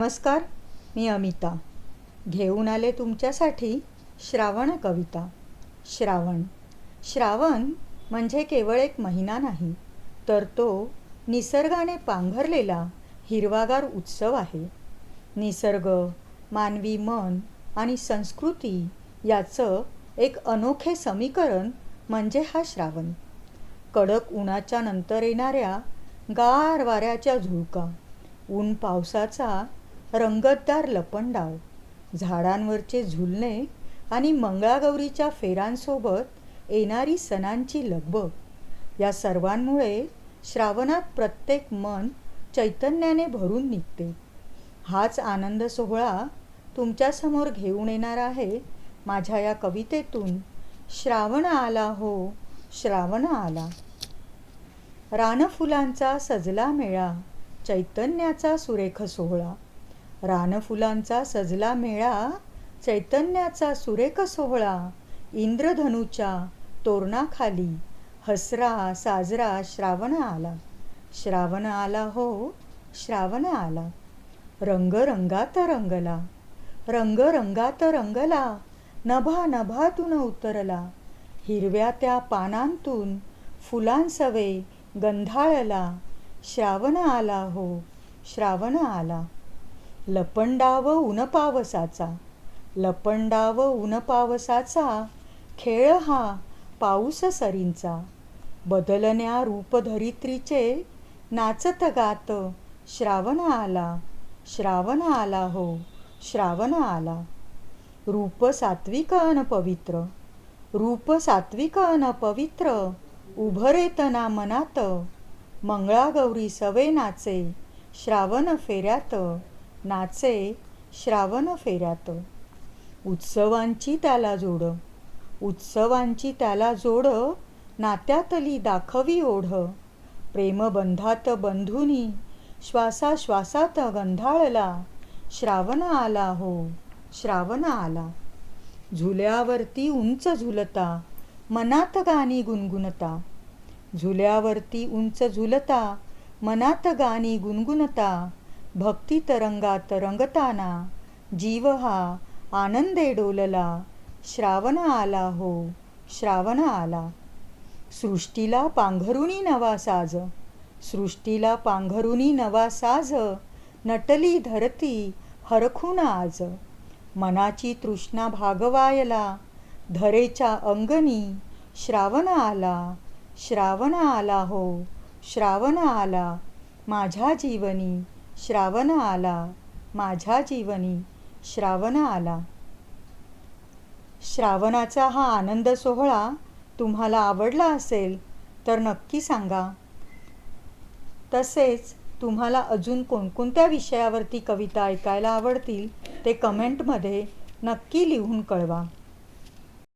नमस्कार, मी अमिता घेऊन आले तुमच्यासाठी श्रावण कविता. श्रावण म्हणजे केवळ एक महिना नाही, तर तो निसर्गाने पांघरलेला हिरवागार उत्सव आहे. निसर्ग, मानवी मन आणि संस्कृती याचं एक अनोखे समीकरण म्हणजे हा श्रावण. कडक उन्हाच्या नंतर येणाऱ्या गार वाऱ्याच्या झुळका, ऊन पावसाचा रंगतदार लपंडाव, झाडांवरचे झुलणे आणि मंगळागौरीच्या फेरांसोबत येणारी सणांची लगबग, या सर्वांमुळे श्रावणात प्रत्येक मन चैतन्याने भरून निघते. हाच आनंद सोहळा तुमच्यासमोर घेऊन येणार आहे माझ्या या कवितेतून. श्रावण आला हो, श्रावण आला. रानफुलांचा सजला मेळा, चैतन्याचा सुरेख सोहळा. रानफुलांचा सजला मेळा, चैतन्याचा सुरेख सोहळा. इंद्रधनुच्या तोरणाखाली हसरा साजरा श्रावण आला. श्रावण आला हो, श्रावण आला. रंग रंगात रंगला, रंग रंगात रंगला, नभा नभातून उतरला. हिरव्या त्या पानांतून फुलांसवे गंधाळला. श्रावण आला हो, श्रावण आला. लपंडाव ऊन पावसाचा, लपंडाव ऊन पावसाचा, खेळ हा पाऊस सरींचा. बदलण्या रूपधरित्रीचे नाचत गात श्रावण आला. श्रावण आला हो, श्रावण आला. रूप सात्विक अन पवित्र, रूप सात्विक अन पवित्र, उभरेतना मनात. मंगळागौरी सवे नाचे श्रावण फेऱ्यात, नाचे श्रावण फेऱ्यात. उत्सवांची त्याला जोड, उत्सवांची त्याला जोड, नात्यातली दाखवी ओढ. प्रेमबंधात बंधुनी श्वासाश्वासात गंधाळला. श्रावण आला हो, श्रावण आला. झुल्यावरती उंच झुलता, मनात गाणी गुणगुणता. झुल्यावरती उंच झुलता, मनात गाणी गुणगुणता. भक्ती तरंगात रंगताना जीव हा आनंदे डोलला. श्रावण आला हो, श्रावण आला. सृष्टीला पांघरुणी नवा साज, सृष्टीला पांघरुणी नवा साज, नटली धरती हरखून आज. मनाची तृष्णा भागवायला धरेच्या अंगणी. श्रावण आला, श्रावण आला हो, श्रावण आला. माझ्या जीवनी श्रावण आला, माझ्या जीवनी श्रावण आला. श्रावणाचा हा आनंद सोहळा तुम्हाला आवडला असेल तर नक्की सांगा. तसेच तुम्हाला अजून कोणकोणत्या विषयावरती कविता ऐकायला आवडतील ते कमेंटमध्ये नक्की लिहून कळवा.